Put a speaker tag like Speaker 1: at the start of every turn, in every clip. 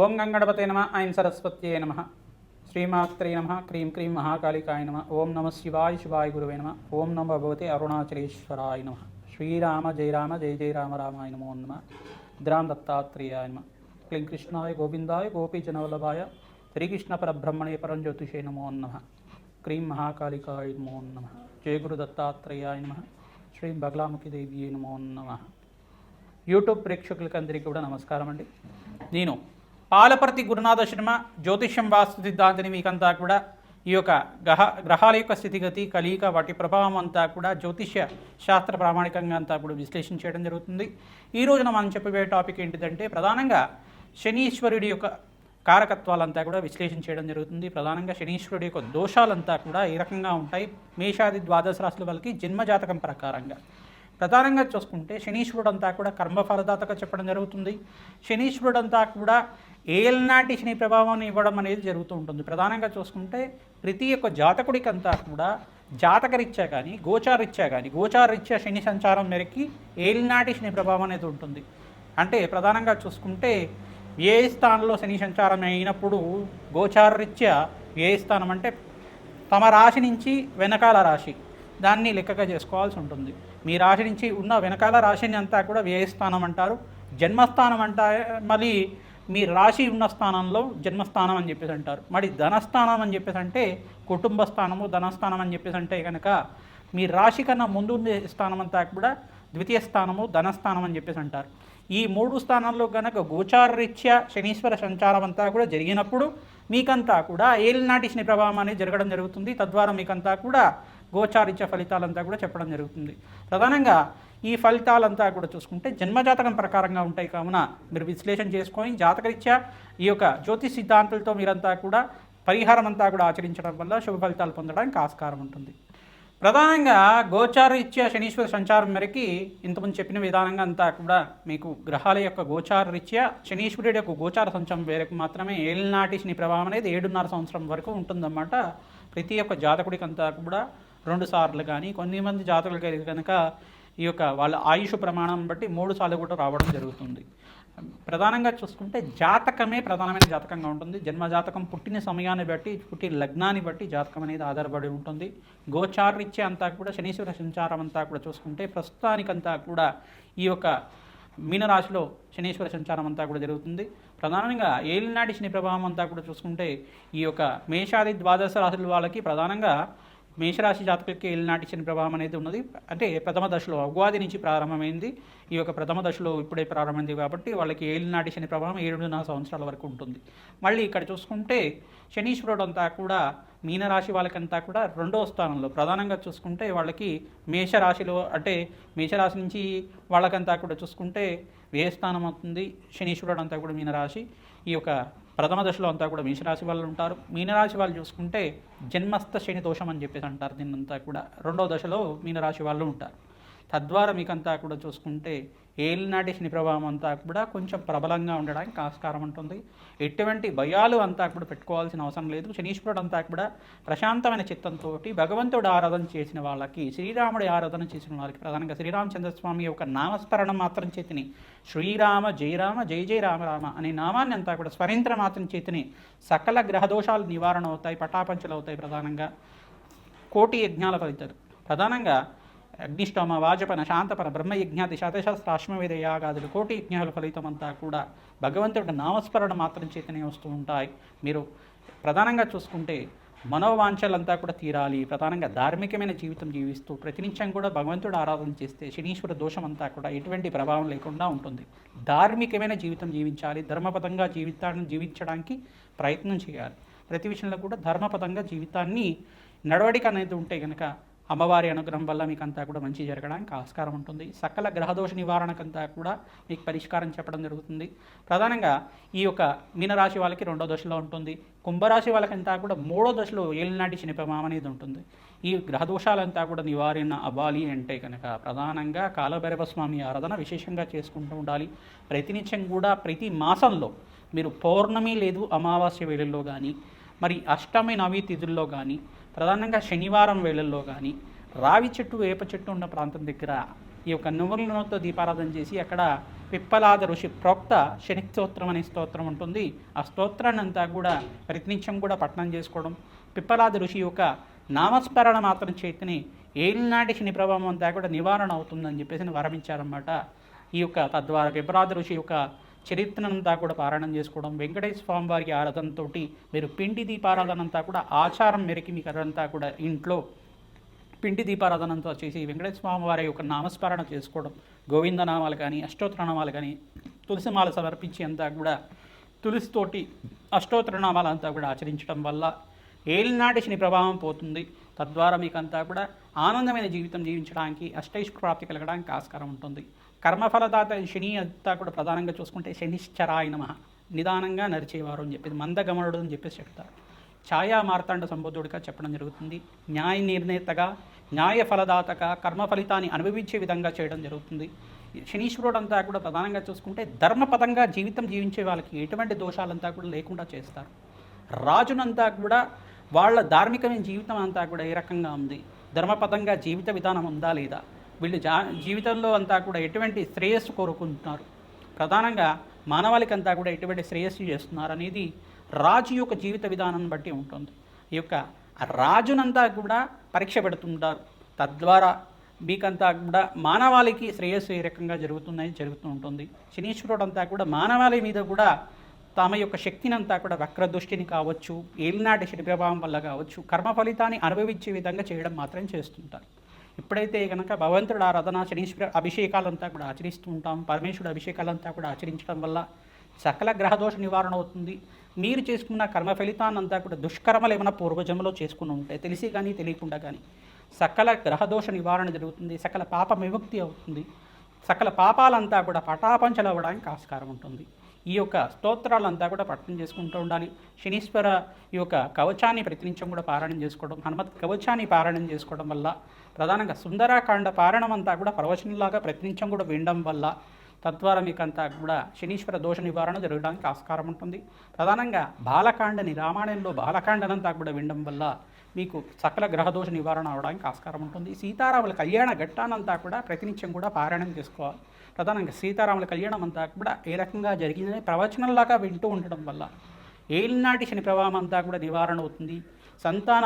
Speaker 1: ఓం గంగణపతే నమ ఐం సరస్వత్యే నమ శ్రీమాత్రే నమ క్రీం క్రీం మహాకాళికాయ నమ ఓం నమ శివాయ శివాయ గురువే నమ ఓం నమ భగవతే అరుణాచలేశ్వరాయ నమ శ్రీరామ జయ రామ జయ జయ రామ రామాయ నమో నమ ద్రాం దత్తాత్రేయాయ నమ క్లీం కృష్ణాయ గోవిందాయ గోపీజనవల్లభాయ శ్రీకృష్ణ పరబ్రహ్మణే పరంజ్యోతిషే నమో నమ క్రీం మహాకాళికాయ నమో నమ జయ గురు దత్తాత్రేయాయ నమ శ్రీ బగలాముఖి దేవియే నమో నమ. యూట్యూబ్ ప్రేక్షకులకందరికీ కూడా నమస్కారం అండి. నేను పాలపర్తి గురునాథ శర్మ జ్యోతిష్యం వాస్తు సిద్ధాంతిని మీకంతా కూడా ఈ యొక్క గ్రహాల యొక్క స్థితిగతి కలియిక వాటి ప్రభావం అంతా కూడా జ్యోతిష్య శాస్త్ర ప్రామాణికంగా అంతా కూడా విశ్లేషణ చేయడం జరుగుతుంది. ఈ రోజున మనం చెప్పబోయే టాపిక్ ఏంటిదంటే ప్రధానంగా శనీశ్వరుడి యొక్క కారకత్వాలంతా కూడా విశ్లేషణ చేయడం జరుగుతుంది. ప్రధానంగా శనీశ్వరుడి యొక్క దోషాలంతా కూడా ఏ రకంగా ఉంటాయి మేషాది ద్వాదశ రాశుల వాళ్ళకి జన్మజాతకం ప్రకారంగా. ప్రధానంగా చూసుకుంటే శనీశ్వరుడు అంతా కూడా కర్మఫలదాతగా చెప్పడం జరుగుతుంది. శనీశ్వరుడు అంతా కూడా ఏలనాటి శని ప్రభావాన్ని ఇవ్వడం అనేది జరుగుతూ ఉంటుంది. ప్రధానంగా చూసుకుంటే ప్రతి ఒక్క జాతకుడికి అంతా కూడా జాతకరీత్యా కానీ గోచారరీత్యా శని సంచారం మేరకి ఏలనాటి శని ప్రభావం అనేది ఉంటుంది. అంటే ప్రధానంగా చూసుకుంటే వ్యయ స్థానంలో శని సంచారం అయినప్పుడు గోచారరీత్యా వ్యయ స్థానం అంటే తమ రాశి నుంచి వెనకాల రాశి దాన్ని లెక్కగా చేసుకోవాల్సి ఉంటుంది. మీ రాశి నుంచి ఉన్న వెనకాల రాశిని అంతా కూడా వ్యయస్థానం అంటారు. జన్మస్థానం అంటారు. మళ్ళీ మీ రాశి ఉన్న స్థానంలో జన్మస్థానం అని చెప్పేసి అంటారు. మరి ధనస్థానం అని చెప్పేసి అంటే కుటుంబ స్థానము, ధనస్థానం అని చెప్పేసి అంటే కనుక మీ రాశి కన్నా ముందు ఉండే స్థానం అంతా కూడా ద్వితీయ స్థానము, ధనస్థానం అని చెప్పేసి అంటారు. ఈ మూడు స్థానాల్లో కనుక గోచారరీత్యా శనీశ్వర సంచారం అంతా కూడా జరిగినప్పుడు మీకంతా కూడా ఏలినాటి శని ప్రభావం అనేది జరగడం జరుగుతుంది. తద్వారా మీకంతా కూడా గోచారీత్య ఫలితాలంతా కూడా చెప్పడం జరుగుతుంది. ప్రధానంగా ఈ ఫలితాలంతా కూడా చూసుకుంటే జన్మజాతకం ప్రకారంగా ఉంటాయి కావున మీరు విశ్లేషణ చేసుకొని జాతకరీత్యా ఈ యొక్క జ్యోతిష్ సిద్ధాంతాలతో మీరంతా కూడా పరిహారం అంతా కూడా ఆచరించడం వల్ల శుభ ఫలితాలు పొందడానికి ఆస్కారం ఉంటుంది. ప్రధానంగా గోచారరీత్యా శనీశ్వర సంచారం మేరకి ఇంతకుముందు చెప్పిన విధానంగా అంతా కూడా మీకు గ్రహాల యొక్క గోచారరీత్యా శనీశ్వరుడి యొక్క గోచార సంచారం మేరకు మాత్రమే ఏలినాటి శని ప్రభావం అనేది 7.5 సంవత్సరం వరకు ఉంటుందన్నమాట. ప్రతి ఒక్క జాతకుడికి అంతా కూడా 2 సార్లు కానీ కొన్ని మంది జాతకులకి కనుక ఈ యొక్క వాళ్ళ ఆయుష్ ప్రమాణం బట్టి 3 సార్లు కూడా రావడం జరుగుతుంది. ప్రధానంగా చూసుకుంటే జాతకమే ప్రధానమైన జాతకంగా ఉంటుంది. జన్మజాతకం పుట్టిన సమయాన్ని బట్టి పుట్టిన లగ్నాన్ని బట్టి జాతకం అనేది ఆధారపడి ఉంటుంది. గోచారరీత్యా అంతా కూడా శనీశ్వర సంచారం అంతా కూడా చూసుకుంటే ప్రస్తుతానికంతా కూడా ఈ యొక్క మీనరాశిలో శనీశ్వర సంచారం అంతా కూడా జరుగుతుంది. ప్రధానంగా ఏలినాటి శని ప్రభావం అంతా కూడా చూసుకుంటే ఈ యొక్క మేషాది ద్వాదశ రాశుల వాళ్ళకి ప్రధానంగా మేషరాశి జాతకులకి ఏలినాటి శని ప్రభావం అనేది ఉన్నది. అంటే ప్రథమ దశలో ఉగాది నుంచి ప్రారంభమైంది. ఈ యొక్క ప్రథమ దశలో ఇప్పుడే ప్రారంభమైంది కాబట్టి వాళ్ళకి ఏలినాటి శని ప్రభావం 7.5 సంవత్సరాల వరకు ఉంటుంది. మళ్ళీ ఇక్కడ చూసుకుంటే శనీశ్వరుడు అంతా కూడా మీనరాశి వాళ్ళకంతా కూడా 2వ స్థానంలో ప్రధానంగా చూసుకుంటే వాళ్ళకి మేషరాశిలో అంటే మేషరాశి నుంచి వాళ్ళకంతా కూడా చూసుకుంటే వ్యయస్థానం అవుతుంది. శనీశ్వరుడు అంతా కూడా మీనరాశి ఈ యొక్క ప్రథమ దశలో అంతా కూడా మేషరాశి వాళ్ళు ఉంటారు. మీనరాశి వాళ్ళు చూసుకుంటే జన్మస్థ శని దోషం అని చెప్పేసి అంటారు. దీన్నంతా కూడా 2వ దశలో మీనరాశి వాళ్ళు ఉంటారు. తద్వారా మీకంతా కూడా చూసుకుంటే ఏలినాటి శని ప్రభావం అంతా కూడా కొంచెం ప్రబలంగా ఉండడానికి ఆస్కారం ఉంటుంది. ఎటువంటి భయాలు అంతా కూడా పెట్టుకోవాల్సిన అవసరం లేదు. శనీశ్వరుడు అంతా కూడా ప్రశాంతమైన చిత్తంతో భగవంతుడు ఆరాధన చేసిన వాళ్ళకి, శ్రీరాముడి ఆరాధన చేసిన వాళ్ళకి ప్రధానంగా శ్రీరామచంద్రస్వామి యొక్క నామస్మరణం మాత్రం చేతిని శ్రీరామ జయ జయ రామ రామ అనే నామాన్ని అంతా కూడా స్మరించర మాత్రం చేతిని సకల గ్రహదోషాలు నివారణ అవుతాయి, పటాపంచలు అవుతాయి. ప్రధానంగా కోటి యజ్ఞాల ఫలితాలు ప్రధానంగా అగ్నిష్టోమ, వాజపన, శాంతపన, బ్రహ్మయజ్ఞాది, శతశాస్త్ర, అశ్వమేధ యాగాదులు కోటి యజ్ఞాల ఫలితం అంతా కూడా భగవంతుడి నామస్మరణ మాత్రం చేతనే వస్తూ ఉంటాయి. మీరు ప్రధానంగా చూసుకుంటే మనోవాంఛలంతా కూడా తీరాలి. ప్రధానంగా ధార్మికమైన జీవితం జీవిస్తూ ప్రతినిత్యం కూడా భగవంతుడు ఆరాధన చేస్తే శనీశ్వర దోషం అంతా కూడా ఎటువంటి ప్రభావం లేకుండా ఉంటుంది. ధార్మికమైన జీవితం జీవించాలి. ధర్మపదంగా జీవితాన్ని జీవించడానికి ప్రయత్నం చేయాలి. ప్రతి విషయంలో కూడా ధర్మపదంగా జీవితాన్ని నడవడిక అనేది ఉంటే కనుక అమ్మవారి అనుగ్రహం వల్ల మీకు అంతా కూడా మంచి జరగడానికి ఆస్కారం ఉంటుంది. సకల గ్రహదోష నివారణకంతా కూడా మీకు పరిష్కారం చెప్పడం జరుగుతుంది. ప్రధానంగా ఈ యొక్క మీనరాశి వాళ్ళకి 2వ దశలో ఉంటుంది. కుంభరాశి వాళ్ళకంతా కూడా 3వ దశలో ఏలినాటి శని ప్రభావం అనేది ఉంటుంది. ఈ గ్రహదోషాలంతా కూడా నివారణ అవ్వాలి అంటే కనుక ప్రధానంగా కాలభైరవ స్వామి ఆరాధన విశేషంగా చేసుకుంటూ ఉండాలి. ప్రతినిత్యం కూడా ప్రతి మాసంలో మీరు పౌర్ణమి లేదు అమావాస్య వేళల్లో కానీ, మరి అష్టమి నవమి తిథుల్లో కానీ, ప్రధానంగా శనివారం వేళల్లో కానీ రావి చెట్టు, వేప చెట్టు ఉన్న ప్రాంతం దగ్గర ఈ యొక్క నువ్వుల నూనెతో దీపారాధన చేసి అక్కడ పిప్పలాద ఋషి ప్రోక్త శని స్తోత్రం అనే స్తోత్రం ఉంటుంది. ఆ స్తోత్రాన్ని అంతా కూడా ప్రతినిత్యం కూడా పఠనం చేసుకోవడం, పిప్పలాద ఋషి యొక్క నామస్మరణ మాత్రం చేతిని ఏలినాటి శని ప్రభావం అంతా కూడా నివారణ అవుతుందని చెప్పేసి వరమించారన్నమాట. ఈ యొక్క తద్వారా పిప్పలాద ఋషి యొక్క చరిత్రనంతా కూడా పారాయణం చేసుకోవడం, వెంకటేశ్వర స్వామి వారికి ఆరాధనతో మీరు పిండి దీపారాధన అంతా కూడా ఆచారం మేరకి మీకు అదంతా కూడా ఇంట్లో పిండి దీపారాధనంతో చేసి వెంకటేశ్వర స్వామి వారి యొక్క నామస్మరణ చేసుకోవడం, గోవిందనామాలు కానీ అష్టోత్తరనామాలు కానీ తులసిమాల సమర్పించి అంతా కూడా తులసితోటి అష్టోత్తరనామాలంతా కూడా ఆచరించడం వల్ల ఏలినాటి శని ప్రభావం పోతుంది. తద్వారా మీకు అంతా కూడా ఆనందమైన జీవితం జీవించడానికి అష్టైశ్వర్య ప్రాప్తి కలగడానికి ఆస్కారం ఉంటుంది. కర్మఫలదాత శని అంతా కూడా ప్రధానంగా చూసుకుంటే శనిశ్చరాయ నమః, నిదానంగా నరిచేవారు అని చెప్పేసి, మందగమనుడు అని చెప్పేసి చెప్తారు. ఛాయా మార్తాండ సంబోధుడిగా చెప్పడం జరుగుతుంది. న్యాయ నిర్ణేతగా, న్యాయ ఫలదాతగా, కర్మ ఫలితాన్ని అనుభవించే విధంగా చేయడం జరుగుతుంది. శనీశ్వరుడు అంతా కూడా ప్రధానంగా చూసుకుంటే ధర్మపదంగా జీవితం జీవించే వాళ్ళకి ఎటువంటి దోషాలంతా కూడా లేకుండా చేస్తారు. రాజునంతా కూడా వాళ్ళ ధార్మికమైన జీవితం అంతా కూడా ఏ రకంగా ఉంది, ధర్మపదంగా జీవిత విధానం ఉందా లేదా, వీళ్ళు జీవితంలో అంతా కూడా ఎటువంటి శ్రేయస్సు కోరుకుంటున్నారు, ప్రధానంగా మానవాళికంతా కూడా ఎటువంటి శ్రేయస్సు చేస్తున్నారు అనేది రాజు యొక్క జీవిత విధానాన్ని బట్టి ఉంటుంది. ఈ యొక్క రాజునంతా కూడా పరీక్ష పెడుతుంటారు. తద్వారా మీకంతా కూడా మానవాళికి శ్రేయస్సు ఏ రకంగా జరుగుతూ ఉంటుంది. శనీశ్వరుడు అంతా కూడా మానవాళి మీద కూడా తమ యొక్క శక్తిని అంతా కూడా వక్రదృష్టిని కావచ్చు, ఏలినాటి శని ప్రభావం వల్ల కావచ్చు, కర్మ ఫలితాన్ని అనుభవించే విధంగా చేయడం మాత్రం చేస్తుంటారు. ఎప్పుడైతే కనుక భగవంతుడు ఆరాధన, శనీశ్వర అభిషేకాలంతా కూడా ఆచరిస్తూ ఉంటాం, పరమేశ్వరుడు అభిషేకాలంతా కూడా ఆచరించడం వల్ల సకల గ్రహదోష నివారణ అవుతుంది. మీరు చేసుకున్న కర్మ ఫలితాన్నంతా కూడా దుష్కర్మలు ఏమైనా పూర్వజంలో చేసుకుని ఉంటాయి, తెలిసి కానీ తెలియకుండా కానీ సకల గ్రహదోష నివారణ జరుగుతుంది, సకల పాప విముక్తి అవుతుంది, సకల పాపాలంతా కూడా పటాపంచలు అవ్వడానికి ఆస్కారం ఉంటుంది. ఈ యొక్క స్తోత్రాలంతా కూడా పఠనం చేసుకుంటూ ఉండాలి. శనీశ్వర ఈ యొక్క కవచాన్ని ప్రతినిత్యం కూడా పారాయణం చేసుకోవడం, హనుమత్ కవచాన్ని పారాయణం చేసుకోవడం వల్ల, ప్రధానంగా సుందరాకాండ పారాయణం అంతా కూడా ప్రవచనంలాగా ప్రతినిత్యం కూడా వినడం వల్ల తద్వారా మీకంతా కూడా శనీశ్వర దోష నివారణ జరగడానికి ఆస్కారం ఉంటుంది. ప్రధానంగా బాలకాండని, రామాయణంలో బాలకాండనంతా కూడా వినడం వల్ల మీకు సకల గ్రహదోష నివారణ అవడానికి ఆస్కారం ఉంటుంది. సీతారాముల కళ్యాణ ఘట్టానంతా కూడా ప్రతినిత్యం కూడా పారాయణం చేసుకోవాలి. ప్రధానంగా సీతారాముల కళ్యాణం అంతా కూడా ఏ రకంగా జరిగిందని ప్రవచనంలాగా వింటూ ఉండడం వల్ల ఏలినాటి శని ప్రభావం అంతా కూడా నివారణ అవుతుంది, సంతాన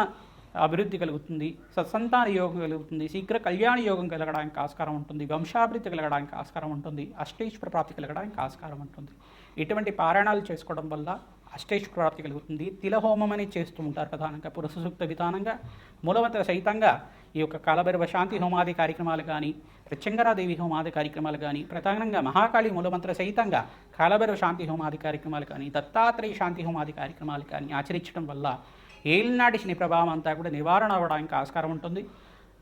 Speaker 1: అభివృద్ధి కలుగుతుంది, సత్సంతాన యోగం కలుగుతుంది, శీఘ్ర కళ్యాణ యోగం కలగడానికి ఆస్కారం ఉంటుంది, వంశాభివృద్ధి కలగడానికి ఆస్కారం ఉంటుంది, అష్టైశ్వర ప్రాప్తి కలగడానికి ఆస్కారం ఉంటుంది. ఇటువంటి పారాయణాలు చేసుకోవడం వల్ల అష్టైశ్వర ప్రాప్తి కలుగుతుంది. తిలహోమం అని చేస్తూ ఉంటారు ప్రధానంగా పురుష సూక్త విధానంగా, మూలమంత్ర సహితంగా ఈ యొక్క కాలభైరవ శాంతి హోమాది కార్యక్రమాలు కానీ, ప్రత్యంగరాదేవి హోమాది కార్యక్రమాలు కానీ, ప్రధానంగా మహాకాళి మూలమంత్ర సహితంగా కాలభైరవ శాంతి హోమాది కార్యక్రమాలు కానీ, దత్తాత్రేయ శాంతి హోమాది కార్యక్రమాలు కానీ ఆచరించడం వల్ల ఏలినాటి శని ప్రభావం అంతా కూడా నివారణ అవ్వడానికి ఆస్కారం ఉంటుంది.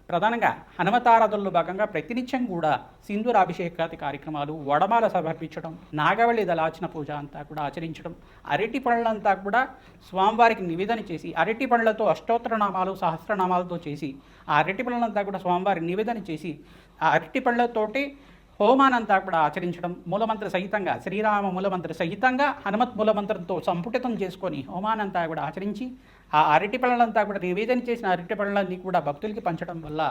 Speaker 1: ప్రధానంగా హనుమతారాధనలో భాగంగా ప్రతినిత్యం కూడా సింధూరాభిషేకాది కార్యక్రమాలు, వడమాల సమర్పించడం, నాగవల్లి దళార్చన పూజ అంతా కూడా ఆచరించడం, అరటి పళ్ళంతా కూడా స్వామివారికి నివేదన చేసి, అరటి పళ్ళతో అష్టోత్తరనామాలు సహస్రనామాలతో చేసి ఆ అరటి పళ్ళంతా కూడా స్వామివారికి నివేదన చేసి ఆ అరటి పళ్ళతోటి హోమానంతా కూడా ఆచరించడం, మూలమంత్ర సహితంగా శ్రీరామ మూలమంత్ర సహితంగా హనుమత్ మూలమంత్రంతో సంపుటితం చేసుకొని హోమానంతా కూడా ఆచరించి ఆ అరటి పళ్ళంతా కూడా నివేదన చేసిన అరటి పళ్ళని కూడా భక్తులకి పంచడం వల్ల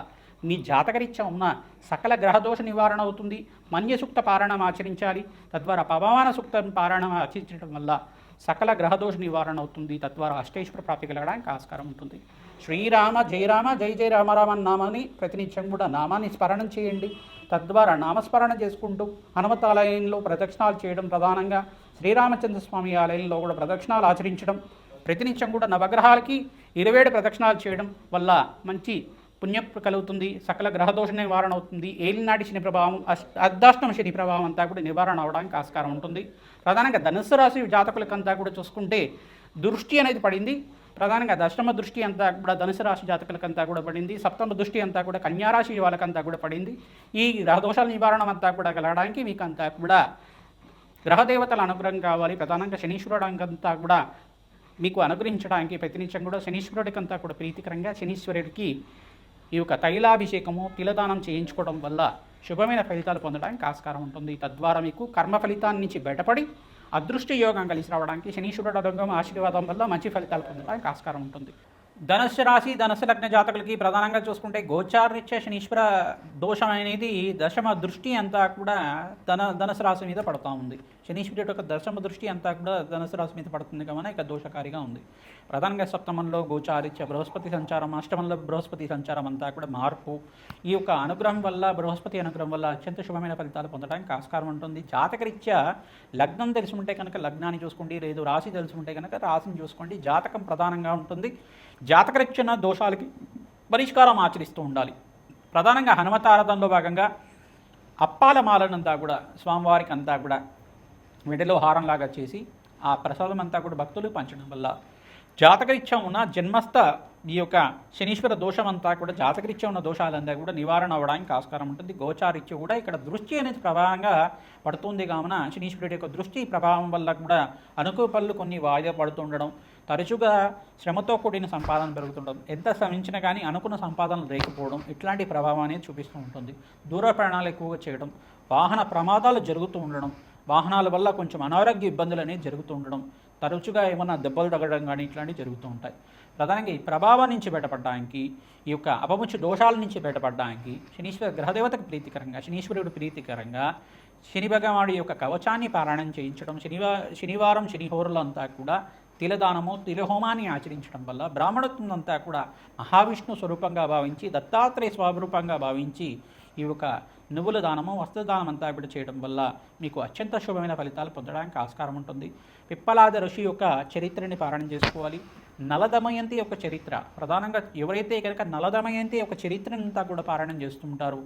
Speaker 1: మీ జాతకరీత్యా ఉన్న సకల గ్రహదోష నివారణ అవుతుంది. మన్యసూక్త పారాయణం ఆచరించాలి, తద్వారా పవమాన సూక్త పారాయణం ఆచరించడం వల్ల సకల గ్రహదోష నివారణ అవుతుంది. తద్వారా అష్టైశ్వర ప్రాప్తి కలగడానికి ఆస్కారం ఉంటుంది. శ్రీరామ జయ రామ జయ జయ రామ రామ నామాన్ని ప్రతినిత్యం కూడా నామాన్ని స్మరణం చేయండి. తద్వారా నామస్మరణ చేసుకుంటూ హనుమత్ ఆలయంలో ప్రదక్షిణాలు చేయడం, ప్రధానంగా శ్రీరామచంద్ర స్వామి ఆలయంలో కూడా ప్రదక్షిణాలు ఆచరించడం, ప్రతినిత్యం కూడా నవగ్రహాలకి 27 ప్రదక్షిణాలు చేయడం వల్ల మంచి పుణ్యం కలుగుతుంది, సకల గ్రహదోష నివారణ అవుతుంది. ఏలినాటి శని ప్రభావం, అర్ధాష్టమ శని ప్రభావం అంతా కూడా నివారణ అవడానికి ఆస్కారం ఉంటుంది. ప్రధానంగా ధనుస్సు రాశి జాతకులకంతా కూడా చూసుకుంటే దృష్టి అనేది పడింది. ప్రధానంగా దశమ దృష్టి అంతా కూడా ధనుసు రాశి జాతకులకంతా కూడా పడింది. సప్తమ దృష్టి అంతా కూడా కన్యారాశి వాళ్ళకంతా కూడా పడింది. ఈ గ్రహదోషాల నివారణ అంతా కూడా కలగడానికి మీకు అంతా కూడా గ్రహదేవతల అనుగ్రహం కావాలి. ప్రధానంగా శనీశ్వరుడంతా కూడా మీకు అనుగ్రహించడానికి ప్రతినిత్యం కూడా శనీశ్వరుడికంతా కూడా ప్రీతికరంగా శనీశ్వరుడికి ఈ యొక్క తైలాభిషేకము, తిలదానం చేయించుకోవడం వల్ల శుభమైన ఫలితాలు పొందడానికి ఆస్కారం ఉంటుంది. తద్వారా మీకు కర్మ ఫలితాన్ని నుంచి బయటపడి అదృష్ట యోగం కలిసి రావడానికి శనీశ్వరుడు అనుగ్రహం ఆశీర్వాదం వల్ల మంచి ఫలితాలు పొందడానికి ఆస్కారం ఉంటుంది. ధనుస్సు రాశి ధనుస్సు లగ్న జాతకులకి ప్రధానంగా చూసుకుంటే గోచారరీత్యా శనీశ్వర దోషం అనేది దశమ దృష్టి అంతా కూడా ధనుసు రాశి మీద పడుతూ ఉంది. శనీశ్వరుడు యొక్క దశమ దృష్టి అంతా కూడా ధనుసు రాశి మీద పడుతుంది కావున ఇక దోషకారిగా ఉంది. ప్రధానంగా సప్తమంలో గోచారీత్యా బృహస్పతి సంచారం, అష్టమంలో బృహస్పతి సంచారం అంతా కూడా మార్పు. ఈ యొక్క అనుగ్రహం వల్ల, బృహస్పతి అనుగ్రహం వల్ల అత్యంత శుభమైన ఫలితాలు పొందడానికి ఆస్కారం ఉంటుంది. జాతకరీత్యా లగ్నం తెలుసుకుంటే కనుక లగ్నాన్ని చూసుకోండి, లేదు రాశి తెలుసుకుంటే కనుక రాశిని చూసుకోండి. జాతకం ప్రధానంగా ఉంటుంది. జాతకరీత్యా దోషాలకి పరిష్కారం ఆచరిస్తూ ఉండాలి. ప్రధానంగా హనుమతారాధనలో భాగంగా అప్పాల మాలనంతా కూడా స్వామివారికి అంతా కూడా మెడలో హారంలాగా చేసి ఆ ప్రసాదం అంతా కూడా భక్తులు పంచడం వల్ల జాతకరీత్యా ఉన్న జన్మస్థ ఈ యొక్క శనీశ్వర దోషం అంతా కూడా జాతకరీత్యా ఉన్న దోషాలంతా కూడా నివారణ అవ్వడానికి ఆస్కారం ఉంటుంది. గోచారీత్య కూడా ఇక్కడ దృష్టి అనేది ప్రభావంగా పడుతుంది కావున శనీశ్వరుడి యొక్క దృష్టి ప్రభావం వల్ల కూడా అనుకూల పనులు కొన్ని వాయిదా పడుతుండడం, తరచుగా శ్రమతో కూడిన సంపాదన పెరుగుతుండడం, ఎంత శ్రమించినా కానీ అనుకున్న సంపాదన లేకపోవడం, ఇట్లాంటి ప్రభావం అనేది చూపిస్తూ ఉంటుంది. దూర ప్రయాణాలు ఎక్కువగా చేయడం, వాహన ప్రమాదాలు జరుగుతూ ఉండడం, వాహనాల వల్ల కొంచెం అనారోగ్య ఇబ్బందులు అనేవి జరుగుతూ ఉండడం, తరచుగా ఏమైనా దెబ్బలు తగ్గడం కానీ ఇట్లాంటివి జరుగుతూ ఉంటాయి. ప్రధానంగా ఈ ప్రభావం నుంచి బయటపడడానికి, ఈ యొక్క అపముచ్చు దోషాల నుంచి బయటపడడానికి శనీశ్వర గ్రహదేవతకు ప్రీతికరంగా, శనీశ్వరుడు ప్రీతికరంగా శని భగవానుడి యొక్క కవచాన్ని పారాయణం చేయించడం, శనివారం శనిహోరులు అంతా కూడా తిలదానము, తిలహోమాన్ని ఆచరించడం వల్ల బ్రాహ్మణత్వం అంతా కూడా మహావిష్ణు స్వరూపంగా భావించి, దత్తాత్రేయ స్వరూపంగా భావించి ఈ యొక్క నువ్వుల దానము, వస్త్రదానం అంతా కూడా చేయడం వల్ల మీకు అత్యంత శుభమైన ఫలితాలు పొందడానికి ఆస్కారం ఉంటుంది. పిప్పలాద ఋషి యొక్క చరిత్రని పారాయణం చేసుకోవాలి. నలదమయంతి యొక్క చరిత్ర ప్రధానంగా ఎవరైతే కనుక నలదమయంతి యొక్క చరిత్రనంతా కూడా పారాయణం చేస్తుంటారు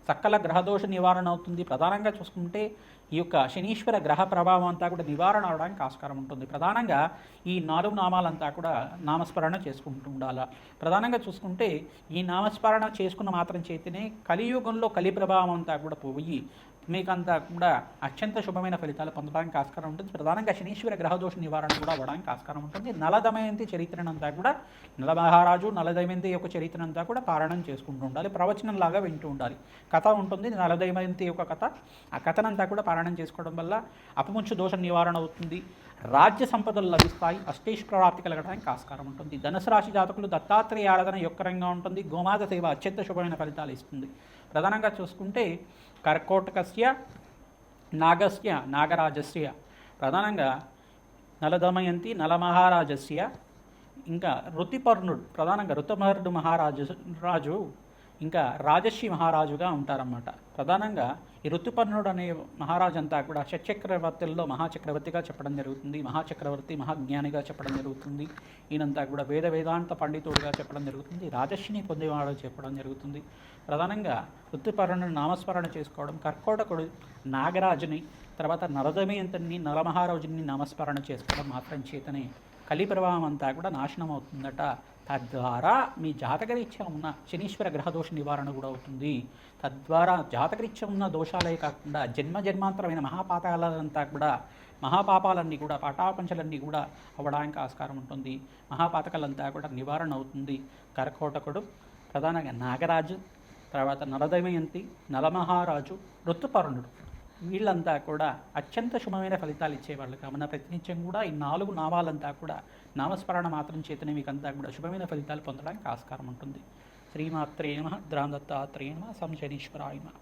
Speaker 1: సకల గ్రహదోష నివారణ అవుతుంది. ప్రధానంగా చూసుకుంటే ఈ యొక్క శనీశ్వర గ్రహ ప్రభావం అంతా కూడా నివారణ అవడానికి ఆస్కారం ఉంటుంది. ప్రధానంగా ఈ 4 నామాలంతా కూడా నామస్మరణ చేసుకుంటూ ఉండాలి. ప్రధానంగా చూసుకుంటే ఈ నామస్మరణ చేసుకున్న మాత్రం చేతినే కలియుగంలో కలి ప్రభావం అంతా కూడా పోయి మీకంతా కూడా అత్యంత శుభమైన ఫలితాలు పొందడానికి ఆస్కారం ఉంటుంది. ప్రధానంగా శనీశ్వర గ్రహదోష నివారణ కూడా అవ్వడానికి ఆస్కారం ఉంటుంది. నలదమయంతి చరిత్రనంతా కూడా నలమహారాజు నలదమయంతి యొక్క చరిత్రనంతా కూడా పారాయణం చేసుకుంటూ ఉండాలి. ప్రవచనంలాగా వింటూ ఉండాలి. కథ ఉంటుంది నలదమయంతి యొక్క కథ. ఆ కథనంతా కూడా పారాయణం చేసుకోవడం వల్ల అపముచ్చు దోష నివారణ అవుతుంది. రాజ్య సంపదలు లభిస్తాయి. అష్టేశ్వర ప్రాప్తి కలగడానికి ఆస్కారం ఉంటుంది. ధనుసు రాశి జాతకులు దత్తాత్రేయ ఆరాధన యొక్కరంగా ఉంటుంది. గోమాత సేవ అత్యంత శుభమైన ఫలితాలు ఇస్తుంది. ప్రధానంగా చూసుకుంటే కర్కోటకస్య నాగస్య నాగరాజస్య ప్రధానంగా నలదమయంతి నలమహారాజస్య ఇంకా ఋతుపర్ణుడు ప్రధానంగా ఋతుపర్ణుడు రాజు ఇంకా రాజశ్రీ మహారాజుగా ఉంటారన్నమాట. ప్రధానంగా ఈ ఋతుపర్ణుడు అనే మహారాజు అంతా కూడా షట్చక్రవర్తుల్లో మహాచక్రవర్తిగా చెప్పడం జరుగుతుంది. మహాచక్రవర్తి మహాజ్ఞానిగా చెప్పడం జరుగుతుంది. ఈయనంతా కూడా వేదాంత పండితుడిగా చెప్పడం జరుగుతుంది. రాజశ్రీని పొందేవాడు చెప్పడం జరుగుతుంది. ప్రధానంగా ఋతుపర్ణుని నామస్మరణ చేసుకోవడం, కర్కోటకుడు నాగరాజుని, తర్వాత నలదమయంతుని నలమహారాజుని నామస్మరణ చేసుకోవడం మాత్రం చేతనే కలి ప్రభావం అంతా కూడా నాశనం అవుతుందట. తద్వారా మీ జాతకరీత్యా ఉన్న శనీశ్వర గ్రహదోష నివారణ కూడా అవుతుంది. తద్వారా జాతకరీత్యా ఉన్న దోషాలే కాకుండా జన్మాంతరమైన మహాపాతాలంతా కూడా మహాపాపాలన్నీ కూడా పాటాపంచలన్నీ కూడా అవ్వడానికి ఆస్కారం ఉంటుంది. మహాపాతకాలంతా కూడా నివారణ అవుతుంది. కర్కోటకుడు ప్రధానంగా నాగరాజు, తర్వాత నలదమయంతి, నలమహారాజు, ఋతుపర్ణుడు వీళ్ళంతా కూడా అత్యంత శుభమైన ఫలితాలు ఇచ్చేవాళ్ళు కావున ప్రతినిత్యం కూడా ఈ 4 నామాలంతా కూడా నామస్మరణ మాత్రం చేతనే మీకంతా కూడా శుభమైన ఫలితాలు పొందడానికి ఆస్కారం ఉంటుంది. శ్రీమాత్రే నమః, దత్తాత్రేయ నమః, శనీశ్వరాయ నమః.